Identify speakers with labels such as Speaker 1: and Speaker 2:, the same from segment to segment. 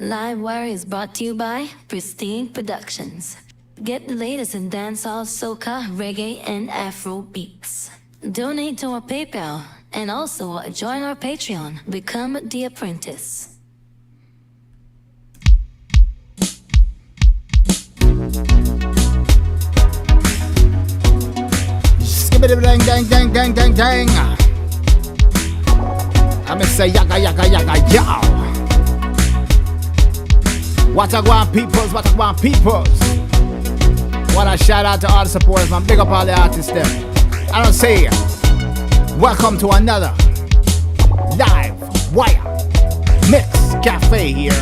Speaker 1: Livewire is brought to you by Pristine Productions. Get the latest in dancehall, soca, reggae, and Afro beats. Donate to our PayPal and also join our Patreon. Become the apprentice.
Speaker 2: Dang, dang, dang, dang, dang, dang. I'ma say yaga, yaga, yaga, yow. What I want peoples, what I want peoples. Wanna shout out to all the supporters, man. Big up all the artists there. I don't say welcome to another live wire mix cafe here.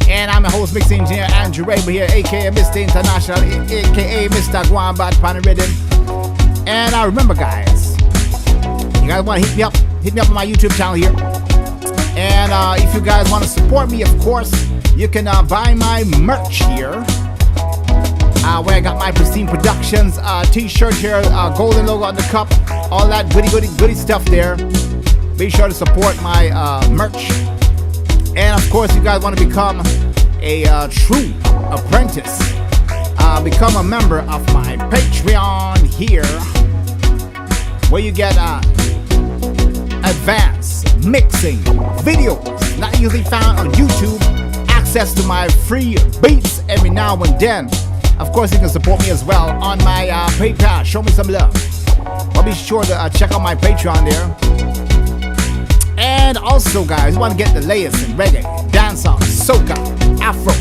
Speaker 2: And I'm the host, mix engineer Andrew Raber here, aka Mr. International, aka Mr. Guambat Pan Rhythm. And remember, guys, you guys want to hit me up on my YouTube channel here. And if you guys want to support me, of course, you can buy my merch here, where I got my Pristine Productions t-shirt here, golden logo on the cup, all that goody stuff there. Be sure to support my merch. And of course, you guys want to become a true apprentice, become a member of my Patreon here, where you get advanced mixing videos not usually found on YouTube, access to my free beats every now and then. Of course, you can support me as well on my PayPal. Show me some love. But be sure to check out my Patreon there. And also, guys, you want to get the latest in reggae, dancehall, soca, afro.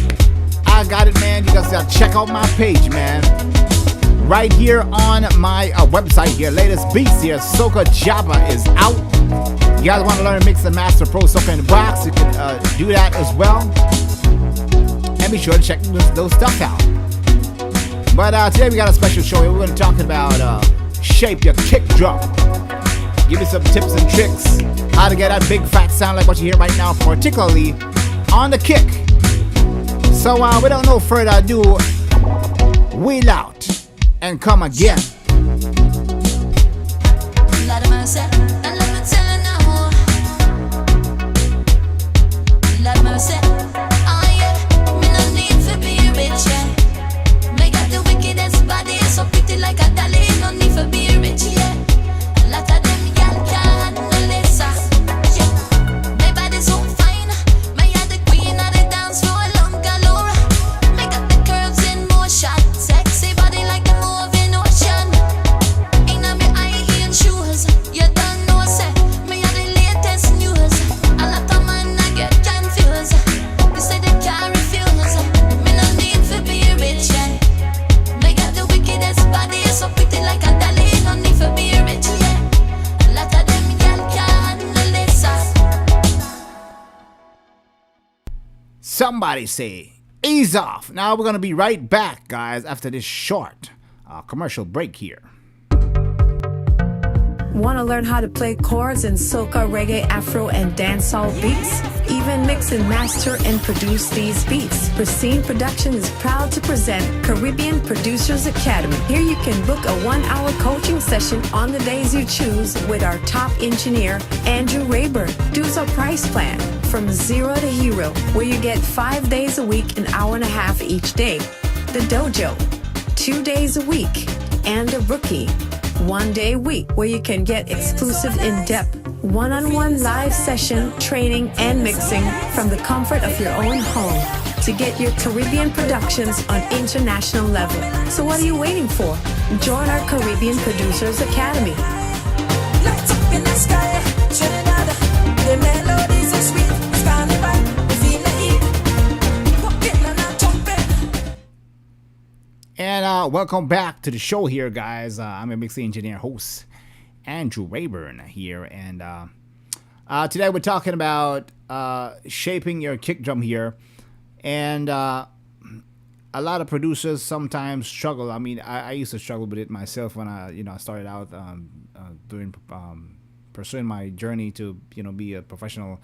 Speaker 2: I got it, man. You guys gotta check out my page, man. Right here on my website here, latest beats here. Soca Java is out. You guys want to learn to mix and master Pro Soca in the box? You can do that as well. And be sure to check those stuff out. But today we got a special show here. We're going to talk about shape your kick drum. Give you some tips and tricks how to get that big fat sound like what you hear right now, particularly on the kick. So without no further ado, wheel out and come again. Somebody say, ease off. Now we're going to be right back, guys, after this short commercial break here.
Speaker 3: Want to learn how to play chords in soca, reggae, afro, and dancehall beats? Even mix and master and produce these beats. Pristine Production is proud to present Caribbean Producers Academy. Here you can book a 1-hour coaching session on the days you choose with our top engineer, Andrew Rayburn. Dues our price plan from 0 to hero, where you get 5 days a week, an hour and a half each day. The dojo, 2 days a week, and a rookie, 1 day a week, where you can get exclusive in-depth one-on-one live session training and mixing from the comfort of your own home to get your Caribbean productions on international level. So what are you waiting for? Join our Caribbean Producers Academy.
Speaker 4: Lights up in the sky, Trinidad. The melodies are sweet. It's carnival, we feel the heat. Popping and a trumpet.
Speaker 2: And welcome back to the show here, guys. I'm a mixing engineer host, Andrew Rayburn here. And today we're talking about shaping your kick drum here. And a lot of producers sometimes struggle. I mean, I used to struggle with it myself when I started out pursuing my journey to be a professional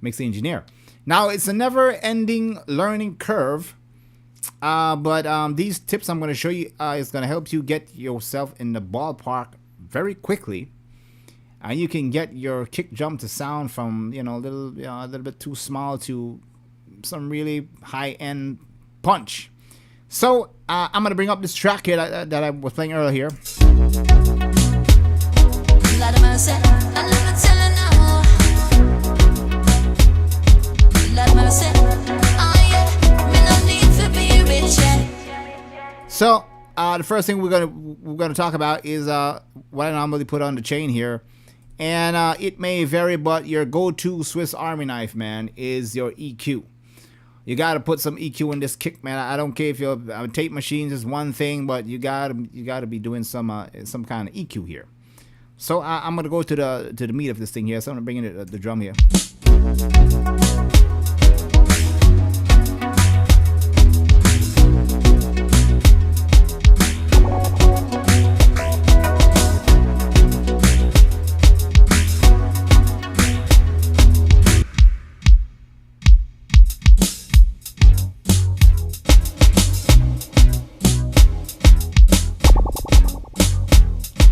Speaker 2: mixing engineer. Now it's a never-ending learning curve, but these tips I'm going to show you is going to help you get yourself in the ballpark very quickly, and you can get your kick drum to sound from a little bit too small to some really high-end punch. So I'm gonna bring up this track here that I was playing earlier.
Speaker 1: Lord of mercy, I never tell her no. Lord of mercy, oh yeah, me no need to be rich, yeah.
Speaker 2: So the first thing we're gonna talk about is what I normally put on the chain here, and it may vary, but your go-to Swiss Army knife, man, is your EQ. You gotta put some EQ in this kick, man. I don't care if your tape machines is one thing, but you gotta be doing some kind of EQ here. So I'm gonna go to the meat of this thing here. So I'm gonna bring in the drum here.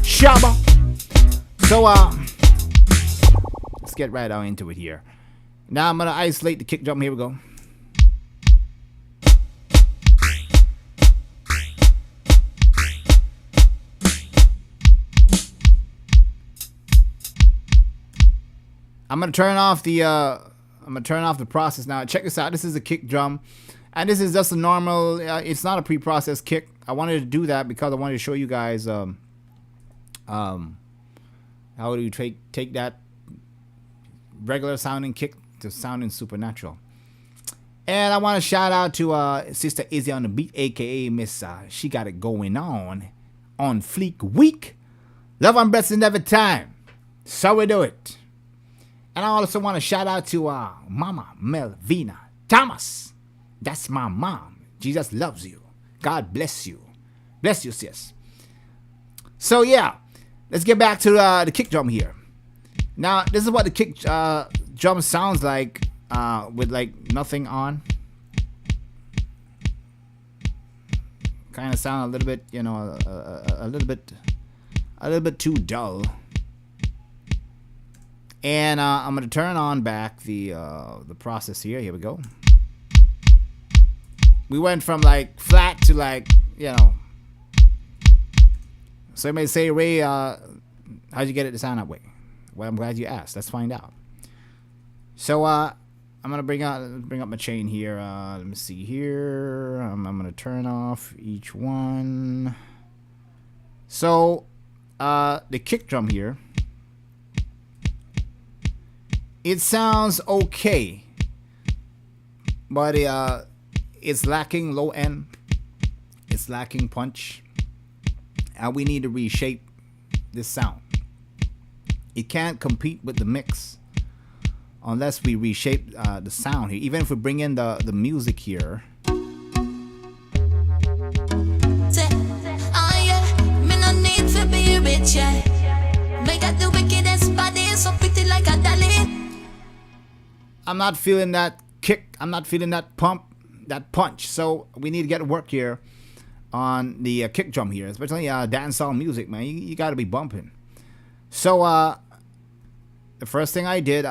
Speaker 2: Shabba. So let's get right on into it here. Now I'm gonna isolate the kick drum. Here we go. I'm gonna turn off the process now. Check this out. This is a kick drum, and this is just a normal. It's not a pre-processed kick. I wanted to do that because I wanted to show you guys how do you take that regular sounding kick to sounding supernatural. And I want to shout out to Sister Izzy on the beat, aka Miss She Got It Going On Fleek Week. Love and blessing every time. So we do it. And I also want to shout out to Mama Melvina Thomas. That's my mom. Jesus loves you. God bless you. Bless you, sis. So yeah, let's get back to the kick drum here. Now, this is what the kick drum sounds like with like nothing on. Kind of sound a little bit, you know, a little bit too dull. And I'm gonna turn on back the process here. Here we go. We went from like flat to like, you know. So you may say, Ray, how'd you get it to sound that way? Well, I'm glad you asked. Let's find out. So I'm gonna bring up my chain here. Let me see here. I'm gonna turn off each one. So the kick drum here, it sounds okay, but it's lacking low end. It's lacking punch. And we need to reshape this sound. It can't compete with the mix unless we reshape the sound here. Even if we bring in the music here.
Speaker 1: Say, oh yeah, me no need to be rich, yeah. Make got the wickedest body so pretty like a dolly.
Speaker 2: I'm not feeling that kick. I'm not feeling that pump, that punch. So we need to get to work here on the kick drum here, especially dancehall music, man. You got to be bumping. So the first thing I did,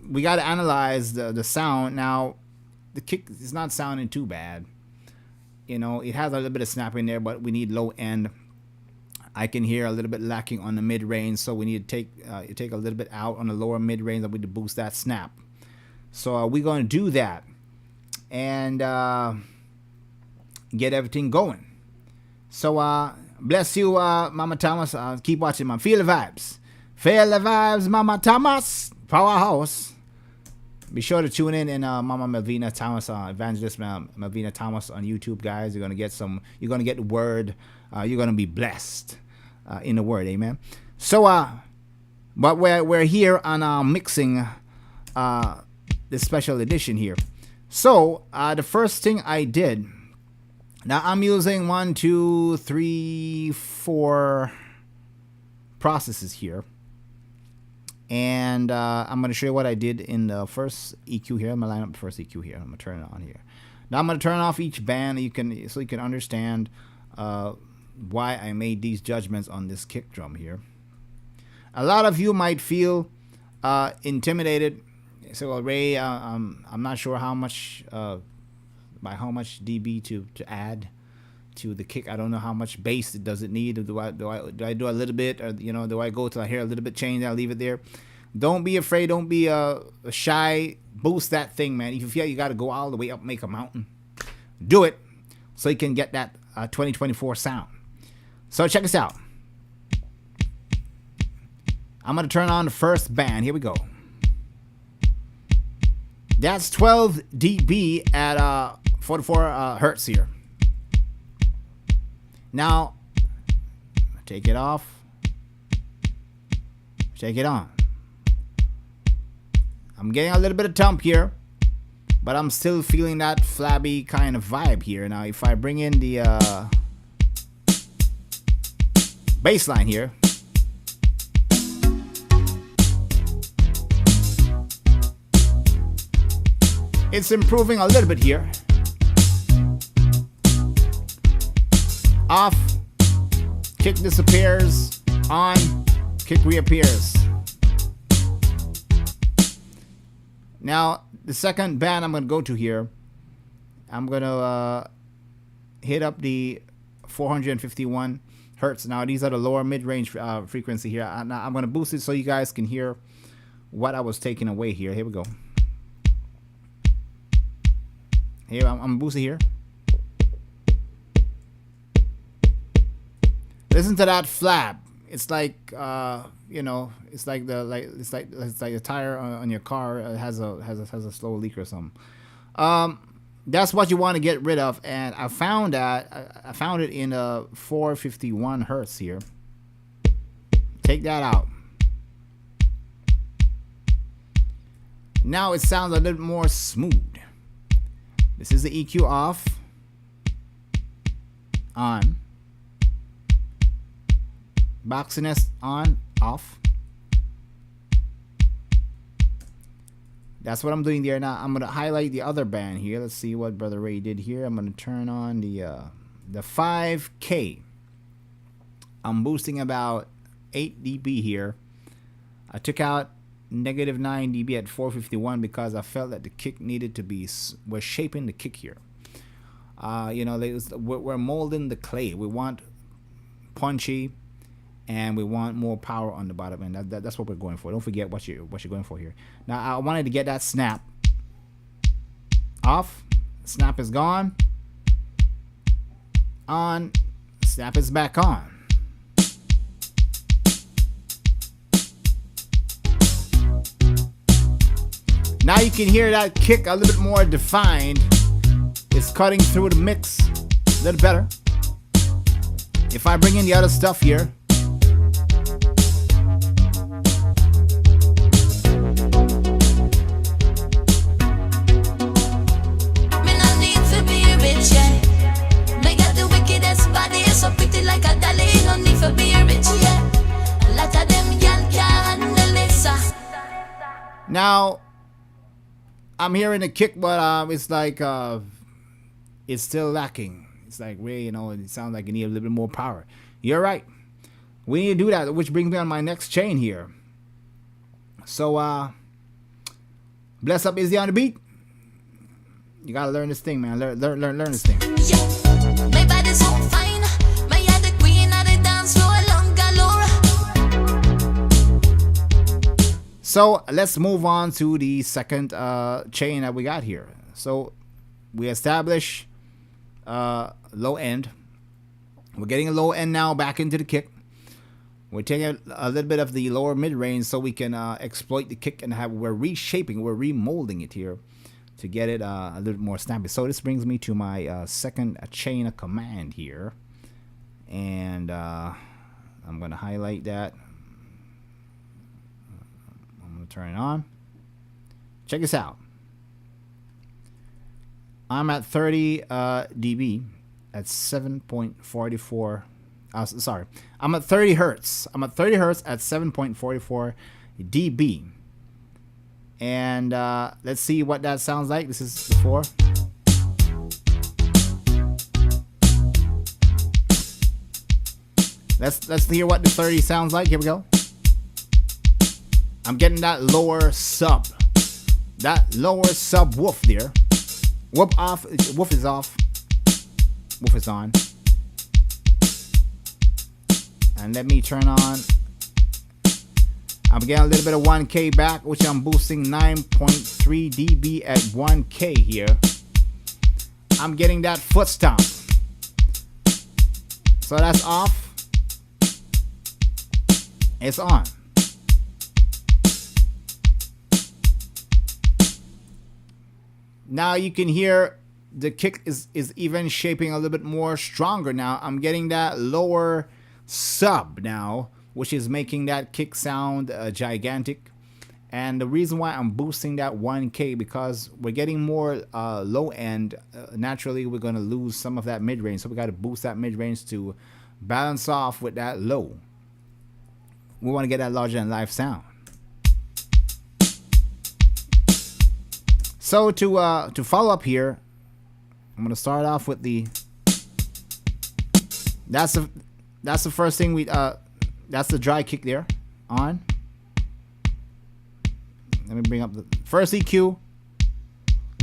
Speaker 2: we got to analyze the sound. Now, the kick is not sounding too bad. You know, it has a little bit of snap in there, but we need low end. I can hear a little bit lacking on the mid range, so we need to take a little bit out on the lower mid range, and we need to boost that snap. So we're going to do that and get everything going. So bless you, Mama Thomas. Keep watching, man. Feel the vibes. Feel the vibes, Mama Thomas. Powerhouse. Be sure to tune in Mama Melvina Thomas, Evangelist Melvina Thomas on YouTube, guys. You're gonna get the word. You're gonna be blessed in the word, amen. So, but we're here on mixing this special edition here. So, the first thing I did. Now I'm using 1, 2, 3, 4 processes here. And I'm going to show you what I did in the first EQ here. I'm going to line up the first EQ here. I'm going to turn it on here. Now I'm going to turn off each band so you can understand why I made these judgments on this kick drum here. A lot of you might feel intimidated, So Ray, I'm not sure how much by how much dB to add to the kick. I don't know how much bass does it need. Do I do a little bit, or do I go till I hear a little bit change? I'll leave it there. Don't be afraid. Don't be shy. Boost that thing, man. If you feel you got to go all the way up, make a mountain, do it, so you can get that 2024 sound. So check this out. I'm gonna turn on the first band. Here we go. That's 12 dB at 44 hertz here. Now, take it off. Take it on. I'm getting a little bit of thump here, but I'm still feeling that flabby kind of vibe here. Now, if I bring in the bass line here, it's improving a little bit here. Off, kick disappears, on, kick reappears. Now, the second band I'm going to go to here, I'm going to hit up the 451 hertz. Now, these are the lower mid-range frequency here. Now, I'm going to boost it so you guys can hear what I was taking away here. Here we go. Here, I'm boosting here. Listen to that flap. It's like it's like the tire on your car has a slow leak or something. That's what you want to get rid of, and I found it in 451 hertz here. Take that out. Now it sounds a little more smooth. This is the EQ off, on, boxiness on, off. That's what I'm doing there. Now I'm gonna highlight the other band here. Let's see what Brother Ray did here. I'm gonna turn on the 5K. I'm boosting about 8 dB here. I took out negative 9 dB at 451 because I felt that the kick needed to be, we're shaping the kick here. We're molding the clay. We want punchy, and we want more power on the bottom end. That's what we're going for. Don't forget what you're going for here. Now I wanted to get that snap off. Snap is gone. On. Snap is back on. Now you can hear that kick a little bit more defined. It's cutting through the mix a little better. If I bring in the other stuff here, now I'm hearing a kick, but it's like it's still lacking. It's like, Ray, it sounds like you need a little bit more power. You're right. We need to do that, which brings me on my next chain here. So, bless up Izzy on the beat. You gotta learn this thing, man. Learn this thing.
Speaker 4: Yeah. My body's so fine. My head the queen of the dance floor, long galore.
Speaker 2: So let's move on to the second chain that we got here. So we establish low end. We're getting a low end now back into the kick. We're taking a little bit of the lower mid range so we can exploit the kick, and we're reshaping, we're remolding it here to get it a little more snappy. So this brings me to my second chain of command here, and I'm gonna highlight that. I'm gonna turn it on. Check this out. I'm at 30 dB at 7.44. Sorry, I'm at 30 hertz. I'm at 30 hertz at 7.44 dB. And let's see what that sounds like. This is before. Let's hear what the 30 sounds like. Here we go. I'm getting that lower sub. that lower subwoof there. Whoop off. Woof is off. Woof is on. And let me turn on. I'm getting a little bit of 1K back, which I'm boosting 9.3 dB at 1K here. I'm getting that foot stomp. So that's off. It's on. Now you can hear the kick is even shaping a little bit more stronger now. I'm getting that lower sub now, which is making that kick sound gigantic. And the reason why I'm boosting that 1K, because we're getting more low end. Naturally, we're going to lose some of that mid range. So we got to boost that mid range to balance off with that low. We want to get that larger than life sound. So to follow up here, I'm going to start off with the. That's the first thing we that's the dry kick there on. Let me bring up the first EQ.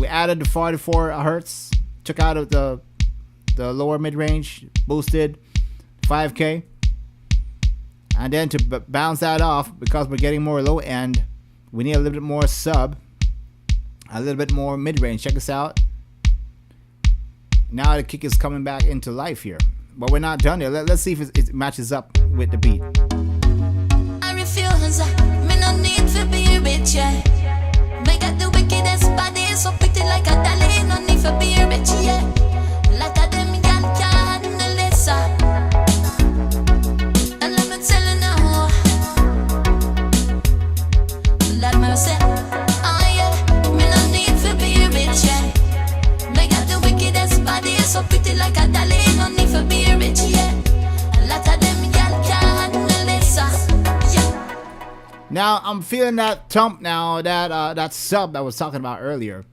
Speaker 2: We added the 44 hertz, took out of the lower mid range, boosted 5K, and then to bounce that off, because we're getting more low end, we need a little bit more sub, a little bit more mid range. Check this out. Now the kick is coming back into life here, but we're not done there. Let's see if it matches up with the beat.
Speaker 4: I refuse, me no need to be rich, yeah. Me got the wickedest body, so pretty like a dolly, no need to be rich, yeah. Like a them gal can't handle this, and let me tell you now, let me say, oh yeah, me no need to be rich, yeah. Me got the wickedest body, so pretty like a dolly, no need to be rich, yeah. Like a them gal can't handle this, yeah.
Speaker 2: Now I'm feeling that thump now, that sub that I was talking about earlier,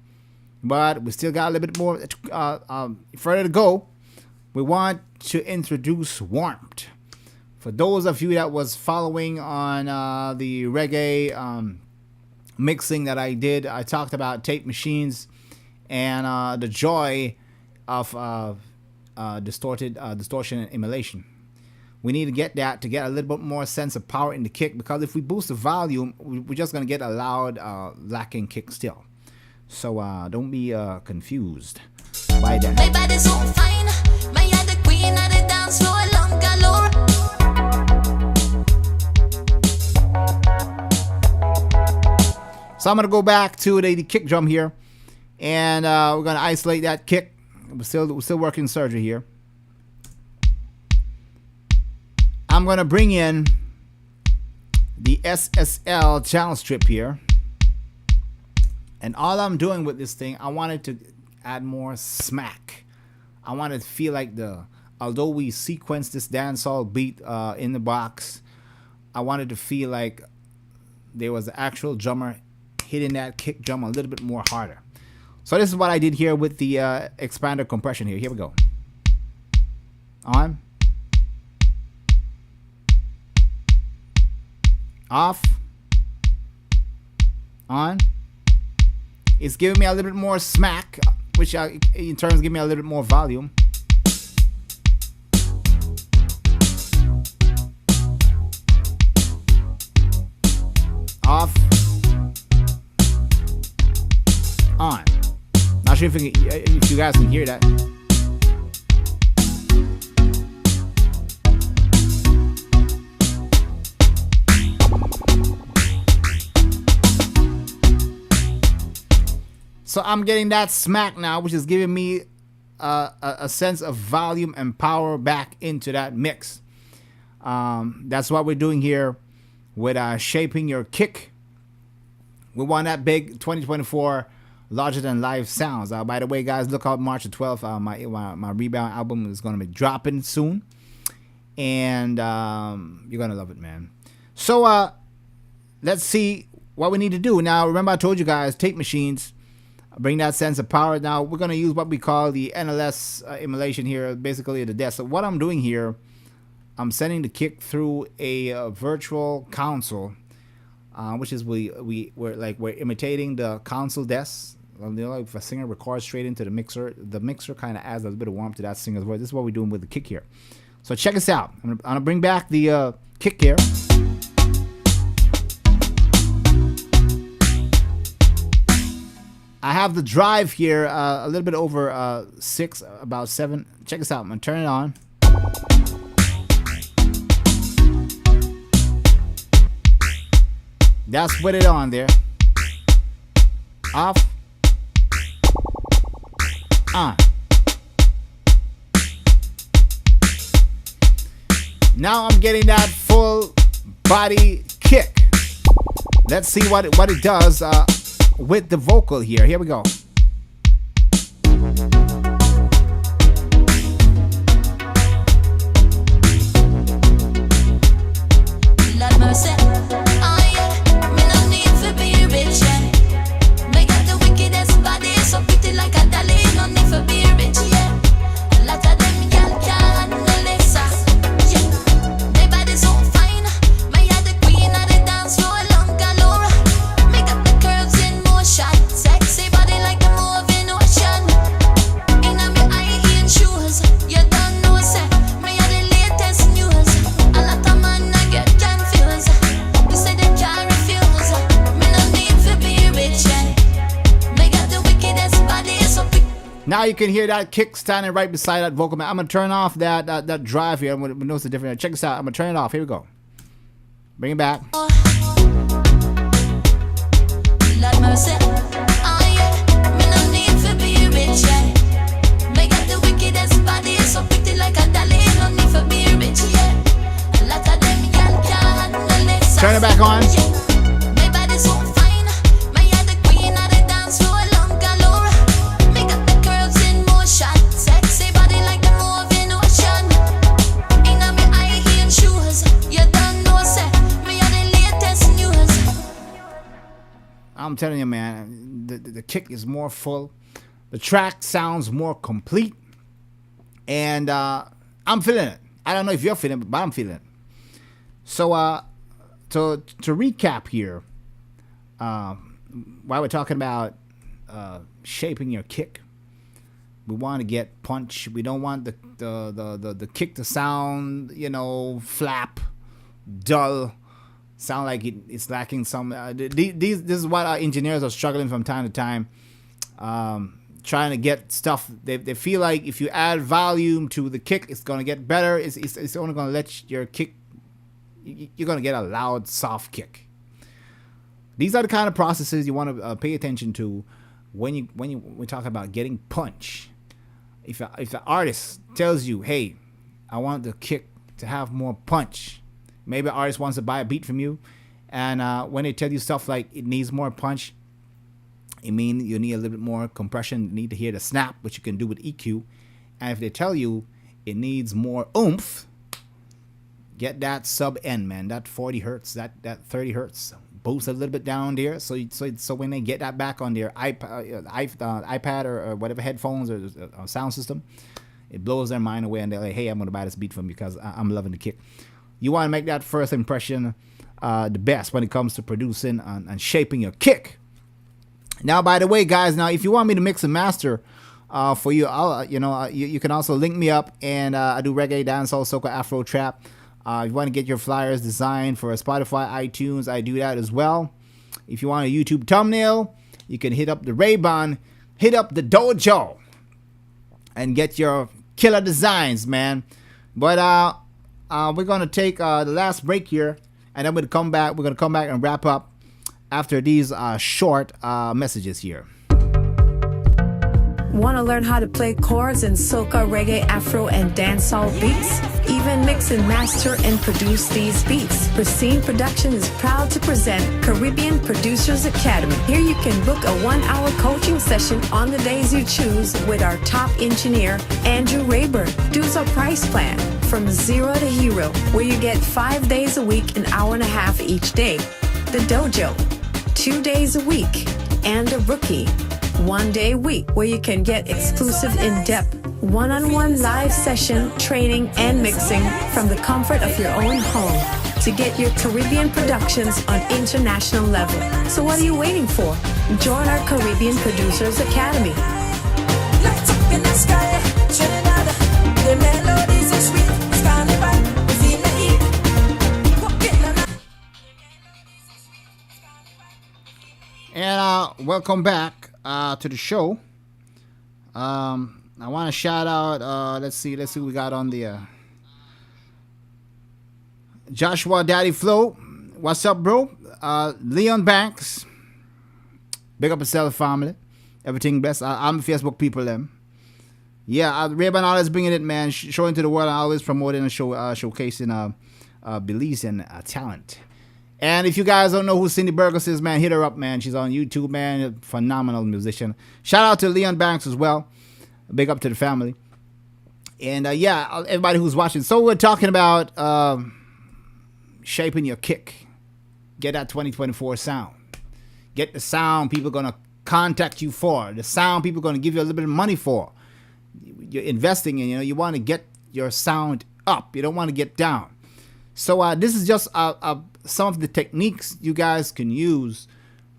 Speaker 2: but we still got a little bit more further to go. We want to introduce warmth. For those of you that was following on the reggae mixing that I did, I talked about tape machines and the joy of distortion and emulation. We need to get that to get a little bit more sense of power in the kick, because if we boost the volume, we're just going to get a loud, lacking kick still. So don't be confused by that.
Speaker 4: My body's so fine, my head the queen of the dance floor, long galore.
Speaker 2: So I'm going to go back to the kick drum here, and we're going to isolate that kick. We're still working surgery here. I'm going to bring in the SSL channel strip here. And all I'm doing with this thing, I wanted to add more smack. I wanted to feel like although we sequenced this dancehall beat in the box, I wanted to feel like there was an actual drummer hitting that kick drum a little bit more harder. So this is what I did here with the expander compression here. Here we go. On. Off. On. It's giving me a little bit more smack, which in turn give me a little bit more volume. Off. On. Not sure if you guys can hear that. So I'm getting that smack now, which is giving me a sense of volume and power back into that mix. That's what we're doing here with shaping your kick. We want that big 2024 larger than life sounds. By the way, guys, look out March the 12th. My Rebound album is going to be dropping soon, and you're going to love it, man. So let's see what we need to do. Now, remember I told you guys, tape machines bring that sense of power. Now we're going to use what we call the NLS emulation here, basically the desk. So what I'm doing here, I'm sending the kick through a virtual console. which is we're imitating the console desk. You know, if a singer records straight into the mixer kind of adds a little bit of warmth to that singer's voice. This is what we're doing with the kick here. So check us out. I'm gonna bring back the kick here. I have the drive here a little bit over 6, about 7. Check this out. I'm gonna turn it on. That's with it on there. Off. On. Now I'm getting that full body kick. Let's see what it does with the vocal here. Here we go.
Speaker 4: Lord mercy, oh yeah, me no need to be rich, yeah. Me got the wickedest body, so pretty like a dolly, no need to be rich, yeah. A lot of them y'all can't handle it, yeah. My body so fine, me are the queen of the dance floor, long galore. Me got the curves in motion, sexy body like the moving ocean. Inna me high heel shoes, you don't know, say me are the latest news. A lot of man I get confused. You say they can't refuse. Me no need to be rich, yeah. Me got the wickedest body, so
Speaker 2: Now you can hear that kick standing right beside that vocal. I'm gonna turn off that drive here. I'm gonna notice the difference. Check this out. I'm gonna turn it off. Here we go. Bring it back.
Speaker 4: Lord mercy, oh yeah. Me no need to be rich, yeah. Me got the wickedest body, so pretty like a dolly. No need to be rich, yeah. A lot of them y'all can't handle it.
Speaker 2: Turn it back on.
Speaker 4: My body so fine, me are the queen of the dance floor, long galore. Me got the curves in motion, sexy body like the moving ocean. Inna me high heel shoes, you don't know, say me are the latest news.
Speaker 2: I'm telling you, man, the kick is more full. The track sounds more complete. And I'm feeling it. I don't know if you're feeling it, but I'm feeling it. So to recap here, while we're talking about shaping your kick, we want to get punch. We don't want the kick to sound, flap, dull, sound like it's lacking some. This is what our engineers are struggling from time to time, trying to get stuff. They feel like if you add volume to the kick, it's gonna get better. It's only gonna let your kick. You're gonna get a loud, soft kick. These are the kind of processes you want to pay attention to when we talk about getting punch. If the artist tells you, "Hey, I want the kick to have more punch," maybe an artist wants to buy a beat from you, and when they tell you stuff like it needs more punch, it means you need a little bit more compression. You need to hear the snap, which you can do with EQ. And if they tell you it needs more oomph, get that sub end, man. That 40 hertz, that 30 hertz, boost a little bit down there. So when they get that back on their iPad or whatever headphones or sound system, it blows their mind away, and they're like, "Hey, I'm gonna buy this beat from you because I'm loving the kick." You want to make that first impression the best when it comes to producing and shaping your kick. Now, by the way, guys, if you want me to mix and master for you, you can also link me up, and I do reggae, dancehall, soca, Afro, trap. If you want to get your flyers designed for Spotify, iTunes, I do that as well. If you want a YouTube thumbnail, you can hit up the Ray-Ban, hit up the Dojo, and get your killer designs, man. But we're gonna take the last break here, and then we're gonna come back and wrap up after these short messages here.
Speaker 3: Want to learn how to play chords in soca, reggae, Afro, and dancehall beats? Even mix and master and produce these beats. Pristine Production is proud to present Caribbean Producers Academy. Here you can book a 1-hour coaching session on the days you choose with our top engineer, Andrew Rayburn. Dues our price plan from 0 to hero, where you get 5 days a week, an hour and a half each day. The Dojo, 2 days a week, and a Rookie, 1 day a week, where you can get exclusive in-depth one-on-one live session training and mixing from the comfort of your own home. to get your Caribbean productions on international level. So what are you waiting for? Join our Caribbean Producers Academy.
Speaker 5: Lights up in the sky, Trinidad. The melodies are sweet. It's carnival. We feel the heat. Walking on
Speaker 2: And welcome back to the show. I want to shout out. Let's see what we got on the Joshua Daddy Flow. What's up, bro? Leon Banks. Big up yourself, family. Everything blessed. I'm Facebook people, them. Yeah, Ray-Ban always bringing it, man. Showing to the world. Always promoting and showcasing Belizean talent. And if you guys don't know who Cindy Burgos is, man, hit her up, man. She's on YouTube, man. Phenomenal musician. Shout out to Leon Banks as well. Big up to the family. And yeah, everybody who's watching. So we're talking about shaping your kick. Get that 2024 sound. Get the sound people going to contact you for. The sound people going to give you a little bit of money for. You're investing in, you want to get your sound up. You don't want to get down. So this is just some of the techniques you guys can use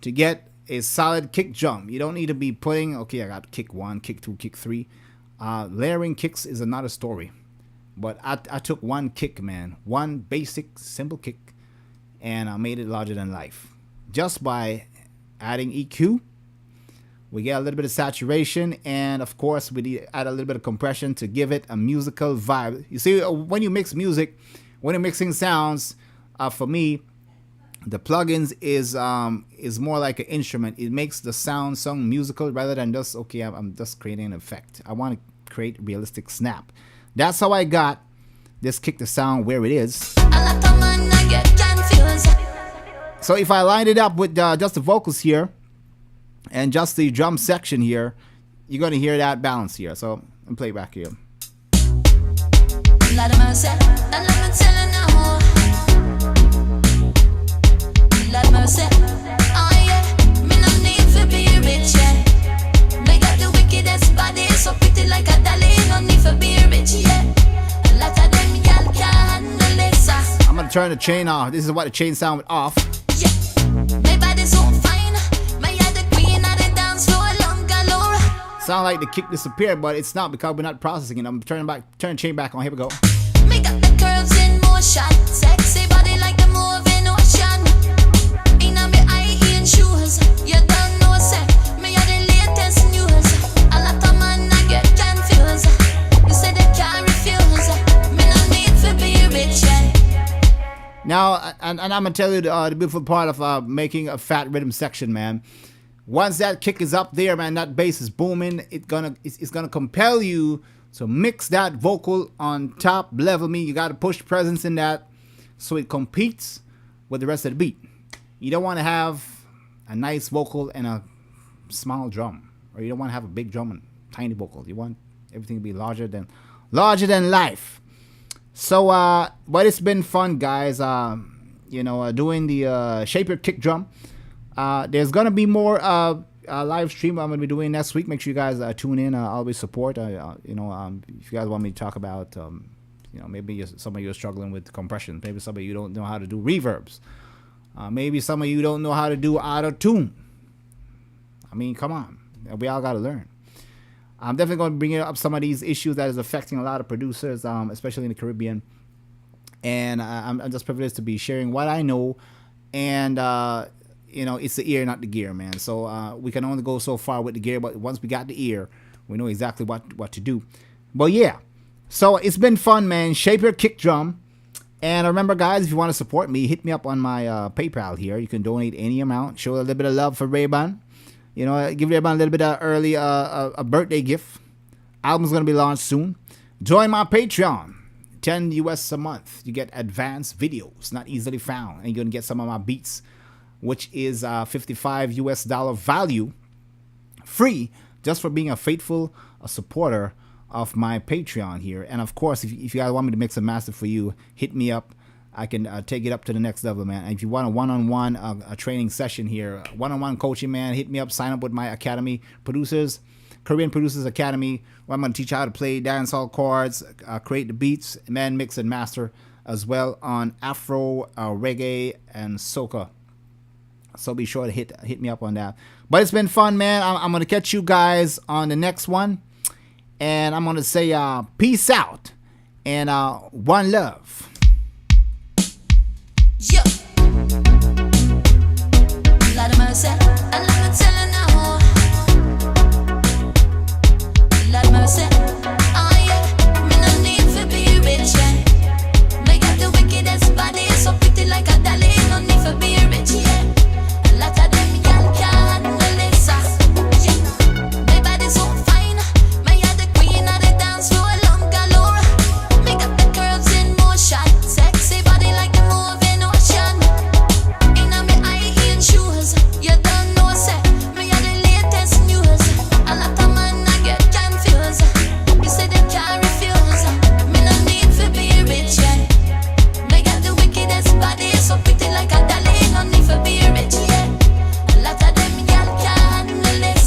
Speaker 2: to get a solid kick drum. You don't need to be putting, okay, I got kick 1, kick 2, kick 3. Layering kicks is another story. But I took one kick, man. One basic, simple kick, and I made it larger than life. Just by adding EQ, we get a little bit of saturation, and of course, we add a little bit of compression to give it a musical vibe. You see, when you mix music, when you're mixing sounds, for me, the plugins is more like an instrument. It makes the sound musical rather than just, okay, I'm just creating an effect. I want to create realistic snap. That's how I got this kick the sound where it is. So if I lined it up with just the vocals here and just the drum section here, you're going to hear that balance here. So I'm play back here.
Speaker 4: Lord mercy, oh yeah, me no need to be rich, yeah. Me got the wickedest body, so pretty like a dolly, no need to be rich, yeah. A lot of them y'all can't handle this,
Speaker 2: I'm gonna turn the chain off. This is what the chain sound off.
Speaker 4: yeah. My body so fine, my head the queen of the dance floor, long galore.
Speaker 2: Sound like the kick disappeared, but it's not because we're not processing it. I'm turn chain back on. Here we go.
Speaker 4: Me got the curves in motion, sexy body like the moving ocean. Shoes, you don't know, say, me are the latest news. A lot of man I get confused. You say they can't refuse. Me no need to be rich, yeah.
Speaker 2: Now, and I'm gonna tell you the beautiful part of making a fat rhythm section, man. Once that kick is up there, man, that bass is booming. It's gonna compel you to mix that vocal on top level. You got to push presence in that so it competes with the rest of the beat. You don't want to have a nice vocal and a small drum, or you don't want to have a big drum and tiny vocal. You want everything to be larger than life. So but it's been fun, guys. Doing the Shape Your Kick drum. There's gonna be more live stream I'm gonna be doing next week. Make sure you guys tune in. I'll always support. If you guys want me to talk about maybe some of you are struggling with compression, maybe some of you don't know how to do reverbs. Maybe some of you don't know how to do auto-tune. I mean, come on. We all got to learn. I'm definitely going to bring up some of these issues that is affecting a lot of producers, especially in the Caribbean. And I'm just privileged to be sharing what I know. And, it's the ear, not the gear, man. So we can only go so far with the gear. But once we got the ear, we know exactly what to do. But, yeah. So it's been fun, man. Shape Your Kick drum. And remember, guys, if you want to support me, hit me up on my PayPal here. You can donate any amount. Show a little bit of love for Ray-Ban. Give Ray-Ban a little bit of early a birthday gift. Album's going to be launched soon. Join my Patreon. $10 US a month. You get advanced videos, not easily found. And you're going to get some of my beats, which is $55 US value, free, just for being a faithful supporter of my Patreon here. And of course, if you guys want me to mix a master for you, hit me up. I can take it up to the next level, man. And if you want a one-on-one a training session here, one-on-one coaching, man, hit me up. Sign up with my academy, Caribbean Producers Academy, where I'm going to teach you how to play dancehall chords, create the beats, man, mix and master. as well on Afro, reggae, and soca. So be sure to hit me up on that. But it's been fun, man. I'm gonna catch you guys on the next one, and I'm gonna say peace out and one love.
Speaker 4: Yo. Lord of mercy, I love to tell you now. Lord of mercy, oh yeah, me no need to be rich, yeah. Me got the wickedest body, so pretty like a dolly. No need to be rich, yeah. A lot of them y'all can't handle it, yeah. My body so fine, me are the queen of the dance floor, long galore. Me got the curves in motion, sexy body like the moving ocean. Inna me high heel shoes, you don't know, say me are the latest news. A lot of man I get confused. You say they can't refuse. Me no need to be rich, yeah. Me got the wickedest body, so pretty like a dolly. No need to be rich, yeah. A lot of them y'all can't handle it,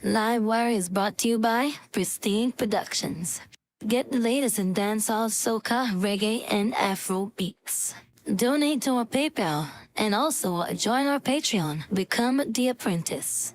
Speaker 1: Livewire is brought to you by Pristine Productions. Get the latest in dancehall, soca, reggae, and Afro beats. Donate to our PayPal and also join our Patreon. Become the apprentice.